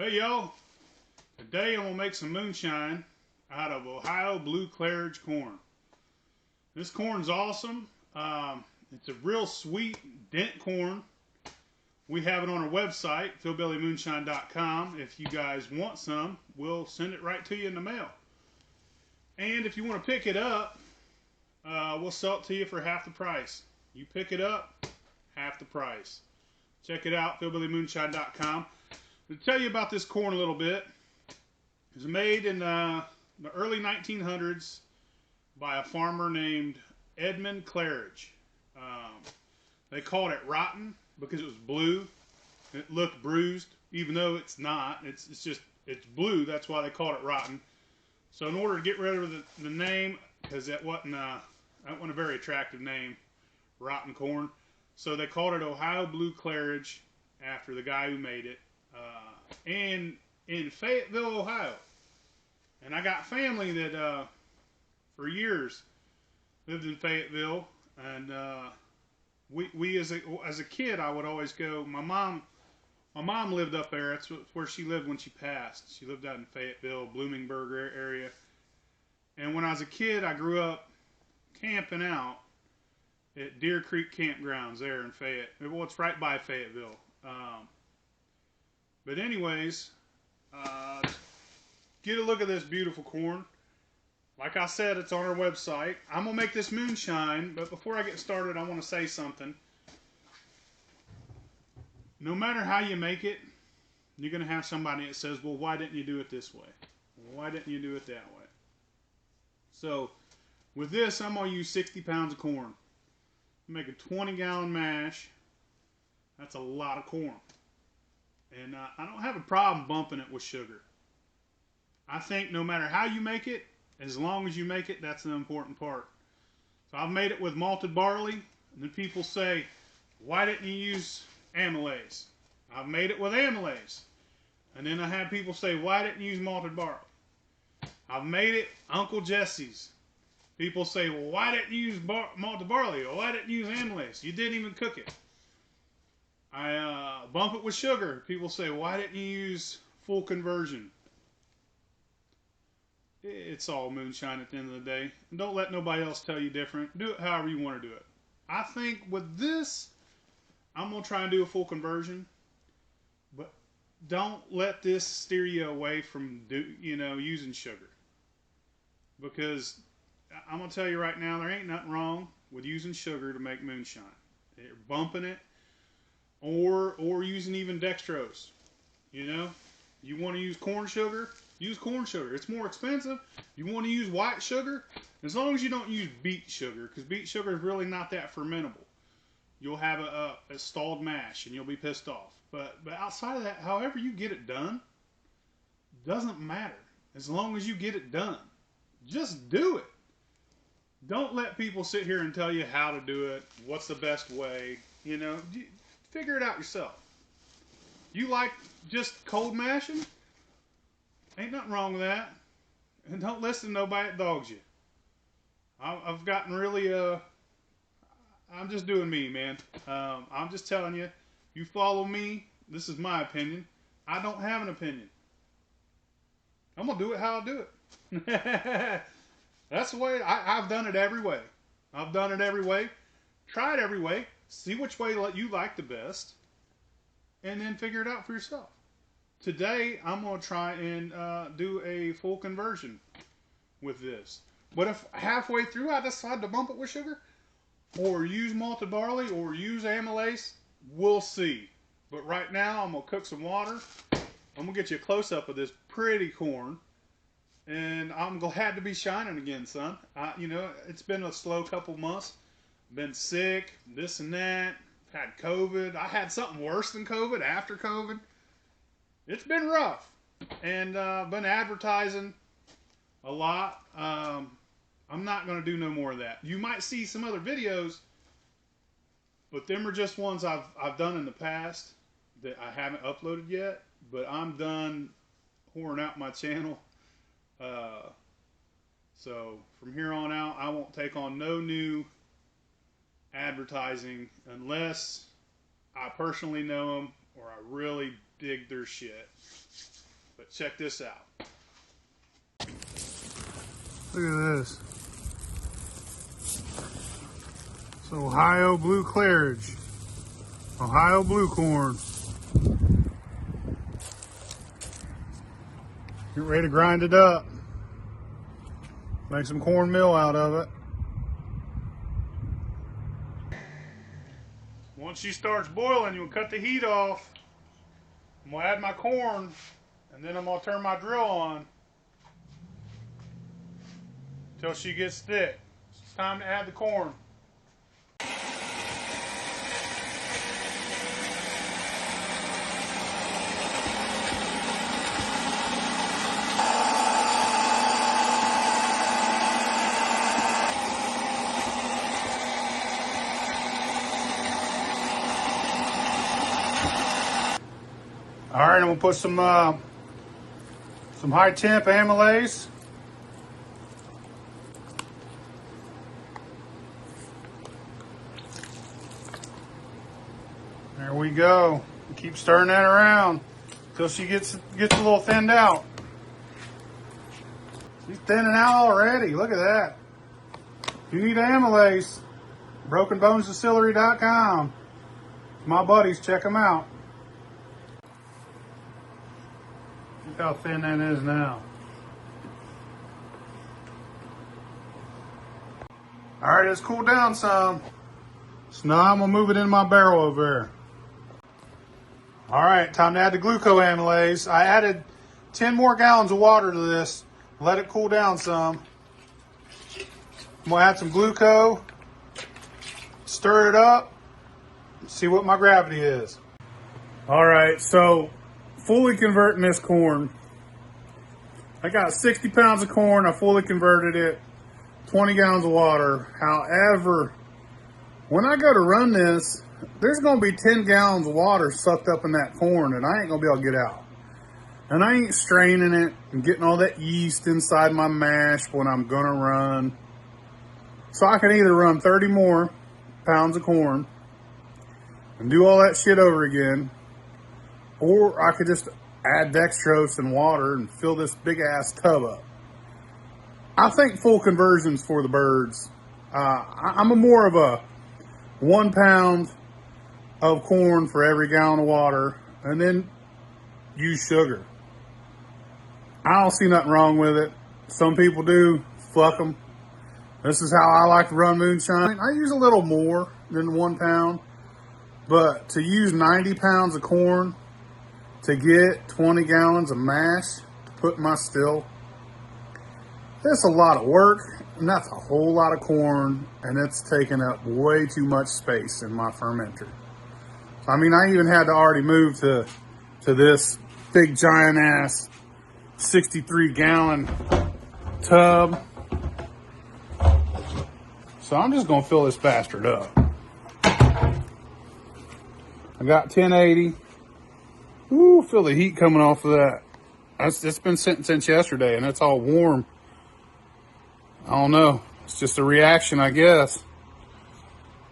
Hey y'all, today I'm going to make some moonshine out of Ohio blue claridge corn. This corn's awesome. It's a real sweet dent corn. We have it on our website, philbillymoonshine.com. If you guys want some, we'll send it right to you in the mail. And if you want to pick it up, we'll sell it to you for half the price. You pick it up, half the price. Check it out, philbillymoonshine.com. To tell you about this corn a little bit, it was made in the early 1900s by a farmer named Edmund Claridge. They called it rotten because it was blue. It looked bruised, even though it's not. It's blue. That's why they called it rotten. So in order to get rid of the name, because that wasn't a very attractive name, rotten corn. So they called it Ohio blue claridge after the guy who made it. And in Fayetteville, Ohio. And I got family that for years lived in Fayetteville, and we as a kid, I would always go. My mom lived up there. That's where she lived when she passed. She lived out in Fayetteville, Bloomingburg area. And when I was a kid, I grew up camping out at Deer Creek Campgrounds there in Fayetteville. Well, it's right by Fayetteville. But anyways, get a look at this beautiful corn. Like I said, it's on our website. I'm going to make this moonshine, but before I get started, I want to say something. No matter how you make it, you're going to have somebody that says, well, why didn't you do it this way? Why didn't you do it that way? So, with this, I'm going to use 60 pounds of corn. Make a 20-gallon mash. That's a lot of corn. And I don't have a problem bumping it with sugar. I think no matter how you make it, as long as you make it, that's the important part. So I've made it with malted barley, and then people say, why didn't you use amylase? I've made it with amylase. And then I have people say, why didn't you use malted barley? I've made it Uncle Jesse's. People say, well, why didn't you use malted barley? Or why didn't you use amylase? You didn't even cook it. I bump it with sugar. People say, why didn't you use full conversion? It's all moonshine at the end of the day. And don't let nobody else tell you different. Do it however you want to do it. I think with this, I'm going to try and do a full conversion. But don't let this steer you away from using sugar. Because I'm going to tell you right now, there ain't nothing wrong with using sugar to make moonshine. You're bumping it. Or using even dextrose. You want to use corn sugar, use corn sugar. It's more expensive. You want to use white sugar, as long as you don't use beet sugar, because beet sugar is really not that fermentable. You'll have a stalled mash, and you'll be pissed off. But outside of that, however you get it done, doesn't matter. As long as you get it done. Just do it. Don't let people sit here and tell you how to do it, what's the best way, Figure it out yourself. You like just cold mashing? Ain't nothing wrong with that. And don't listen to nobody that dogs you. I've gotten really, I'm just doing me, man. I'm just telling you, you follow me, this is my opinion. I don't have an opinion. I'm going to do it how I do it. That's the way, I've done it every way. I've done it every way. Try it every way. See which way you like the best, and then figure it out for yourself. Today, I'm going to try and do a full conversion with this. But if halfway through I decide to bump it with sugar, or use malted barley, or use amylase, we'll see. But right now, I'm going to cook some water. I'm going to get you a close-up of this pretty corn. And I'm glad to be shining again, son. It's been a slow couple months. Been sick, this and that, had COVID. I had something worse than COVID after COVID. It's been rough. And been advertising a lot. I'm not going to do no more of that. You might see some other videos, but them are just ones I've done in the past that I haven't uploaded yet. But I'm done whoring out my channel. So from here on out, I won't take on no new advertising unless I personally know them or I really dig their shit. But check this out. Look at this. It's Ohio Blue Claridge. Ohio Blue Corn. Get ready to grind it up. Make some cornmeal out of it. Once she starts boiling, you'll cut the heat off. I'm gonna add my corn, and then I'm gonna turn my drill on until she gets thick. It's time to add the corn. All right, I'm gonna put some high temp amylase. There we go. Keep stirring that around until she gets a little thinned out. She's thinning out already. Look at that. If you need amylase, brokenbonesdistillery.com. My buddies, check them out. Look how thin that is now. All right, it's cooled down some. So now I'm gonna move it in my barrel over there. All right, time to add the glucoamylase. I added 10 more gallons of water to this. Let it cool down some. I'm gonna add some gluco, stir it up, see what my gravity is. All right, so fully converting this corn. I got 60 pounds of corn. I fully converted it. 20 gallons of water. However, when I go to run this, there's going to be 10 gallons of water sucked up in that corn, and I ain't going to be able to get out. And I ain't straining it and getting all that yeast inside my mash when I'm going to run. So I can either run 30 more pounds of corn and do all that shit over again, or I could just add dextrose and water and fill this big ass tub up. I think full conversion's for the birds. I'm more of a 1 pound of corn for every gallon of water, and then use sugar. I don't see nothing wrong with it. Some people do. Fuck them. This is how I like to run moonshine. I use a little more than 1 pound, but to use 90 pounds of corn to get 20 gallons of mash to put in my still, it's a lot of work, and that's a whole lot of corn, and it's taking up way too much space in my fermenter. I mean, I even had to already move to this big giant ass 63 gallon tub. So I'm just gonna fill this bastard up. I got 1080. Ooh, feel the heat coming off of that. It's been sitting since yesterday, and it's all warm. I don't know. It's just a reaction, I guess.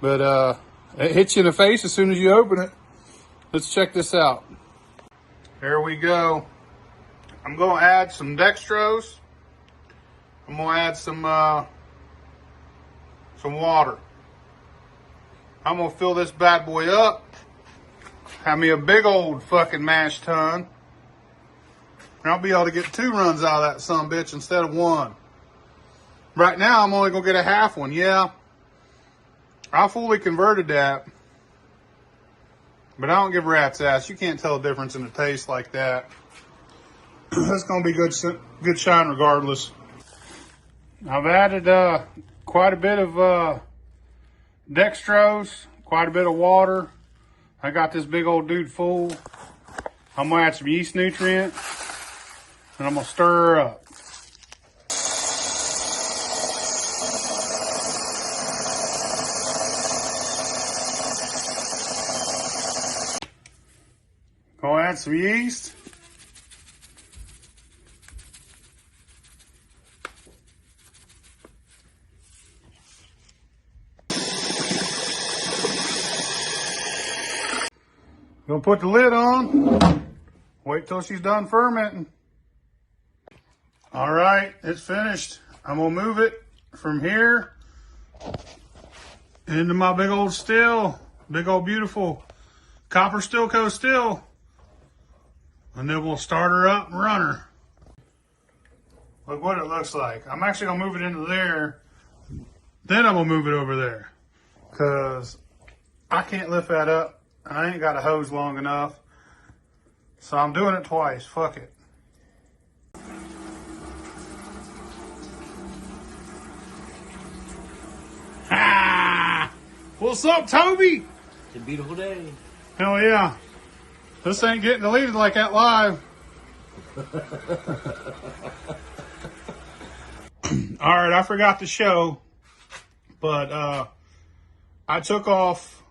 But it hits you in the face as soon as you open it. Let's check this out. There we go. I'm going to add some dextrose. I'm going to add some water. I'm going to fill this bad boy up. Have me a big old fucking mash tun. And I'll be able to get 2 runs out of that sumbitch instead of 1. Right now, I'm only going to get a half one. Yeah, I fully converted that. But I don't give a rat's ass. You can't tell a difference in the taste like that. That's going to be good shine regardless. I've added quite a bit of dextrose, quite a bit of water. I got this big old dude full. I'm going to add some yeast nutrient, and I'm going to stir her up. Go add some yeast. Gonna put the lid on. Wait till she's done fermenting. All right, it's finished. I'm gonna move it from here into my big old still, big old beautiful copper Stilco still. And then we'll start her up and run her. Look what it looks like. I'm actually gonna move it into there. Then I'm gonna move it over there. Cause I can't lift that up. And I ain't got a hose long enough. So I'm doing it twice. Fuck it. Ah! What's up, Toby? It's a beautiful day. Hell yeah. This ain't getting deleted like that live. All right, I forgot to show, but I took off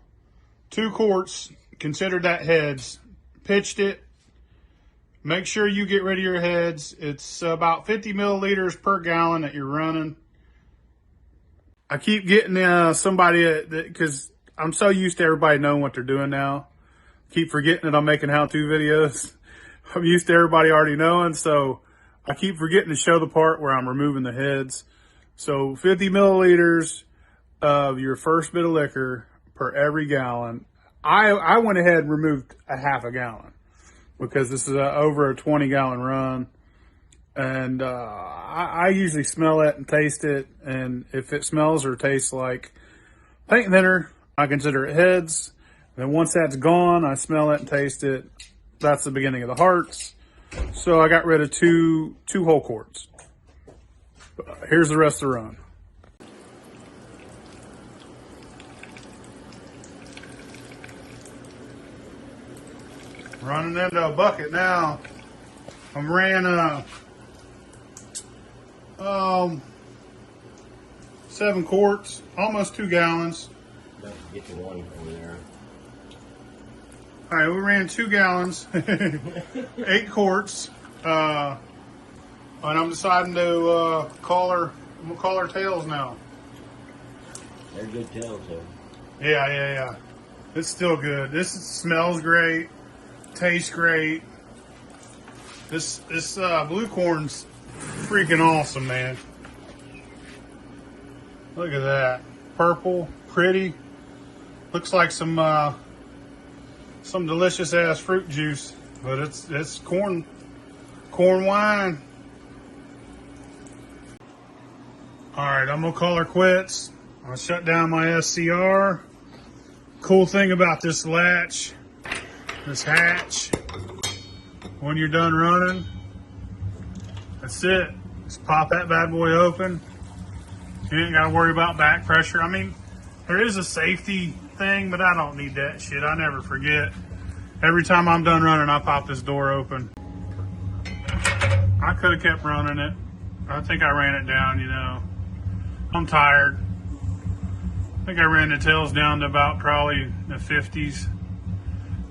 2 quarts, considered that heads, pitched it. Make sure you get rid of your heads. It's about 50 milliliters per gallon that you're running. I keep getting somebody because I'm so used to everybody knowing what they're doing now. Keep forgetting that I'm making how-to videos. I'm used to everybody already knowing, so I keep forgetting to show the part where I'm removing the heads. So 50 milliliters of your first bit of liquor per every gallon. I went ahead and removed a half a gallon because this is over a 20-gallon run. And I usually smell it and taste it, and if it smells or tastes like paint thinner, I consider it heads. Then once that's gone, I smell it and taste it. That's the beginning of the hearts. So I got rid of two whole quarts. Here's the rest of the run. Running into a bucket now. I ran 7 quarts, almost 2 gallons. Get the one over there. All right, we ran 2 gallons, 8 quarts, and I'm deciding to call her tails now. They're good tails, though. Yeah. It's still good. This smells great, tastes great. This blue corn's freaking awesome, man. Look at that, purple, pretty. Looks like some delicious ass fruit juice, but it's corn wine. All right, I'm gonna call her quits. I'll shut down my SCR. Cool thing about this latch, this hatch, when you're done running, that's it. Just pop that bad boy open. You ain't gotta worry about back pressure. I mean, there is a safety thing, but I don't need that shit. I never forget. Every time I'm done running, I pop this door open. I could have kept running it. I think I ran it down, you know. I'm tired. I think I ran the tails down to about probably the 50s.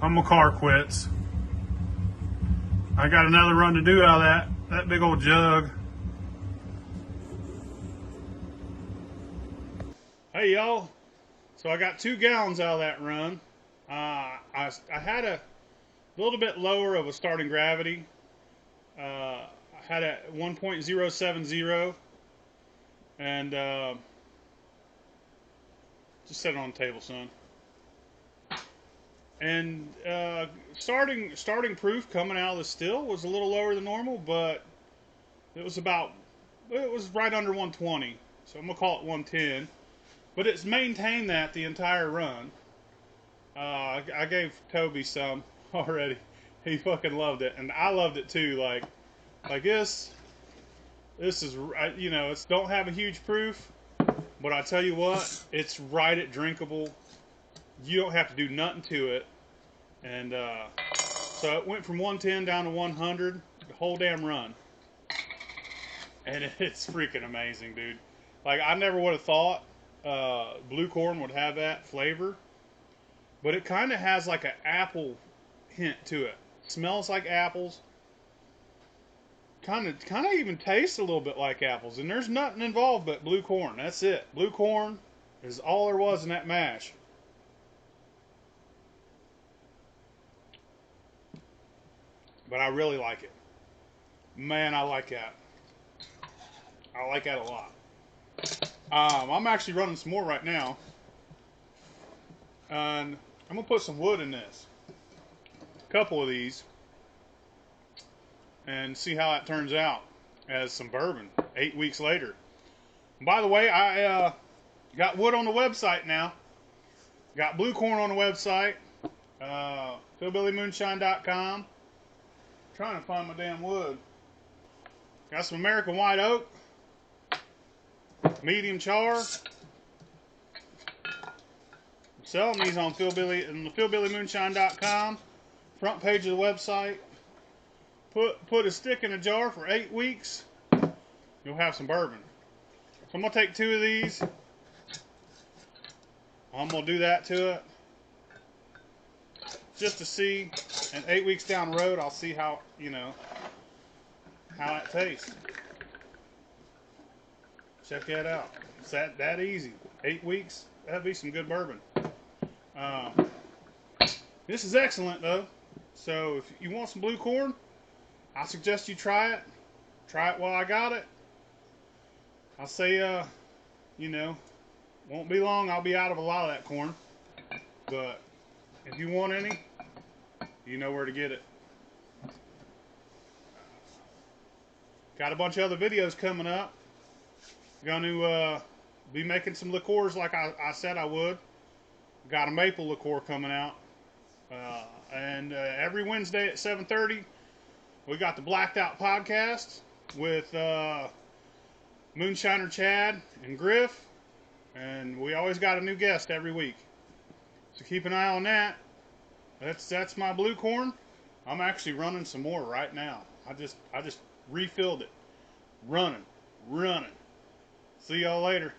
I'm gonna call her quits. I got another run to do out of that big old jug. Hey y'all, so I got 2 gallons out of that run. I had a little bit lower of a starting gravity. I had a 1.070 and just set it on the table, son. And starting proof coming out of the still was a little lower than normal, but it was right under 120. So I'm gonna call it 110. But it's maintained that the entire run. I gave Toby some already. He fucking loved it, and I loved it too. Like this is, you know, it's don't have a huge proof, but I tell you what, it's right at drinkable. You don't have to do nothing to it, and so it went from 110 down to 100 the whole damn run, and it's freaking amazing, dude. Like I never would have thought blue corn would have that flavor, but it kind of has like an apple hint to it. Smells like apples. Kind of even tastes a little bit like apples, and there's nothing involved but blue corn. That's it. Blue corn is all there was in that mash. but I really like it. Man, I like that. I like that a lot. I'm actually running some more right now. And I'm going to put some wood in this. A couple of these. And see how that turns out as some bourbon 8 weeks later. By the way, I got wood on the website now. Got blue corn on the website. hillbillymoonshine.com. Trying to find my damn wood. Got some American white oak. Medium char. I'm selling these on the hillbillymoonshine.com. Front page of the website. Put a stick in a jar for 8 weeks. You'll have some bourbon. So I'm going to take 2 of these. I'm going to do that to it. Just to see. And 8 weeks down the road, I'll see how, how it tastes. Check that out. It's that easy. 8 weeks, that'd be some good bourbon. This is excellent, though. So if you want some blue corn, I suggest you try it. Try it while I got it. I'll say, won't be long. I'll be out of a lot of that corn. But if you want any, you know where to get it. Got a bunch of other videos coming up. Going to be making some liqueurs like I said I would. Got a maple liqueur coming out. And every Wednesday at 7:30, we got the Blacked Out podcast with Moonshiner Chad and Griff. And we always got a new guest every week. So keep an eye on that. That's my blue corn. I'm actually running some more right now. I just refilled it. Running. See y'all later.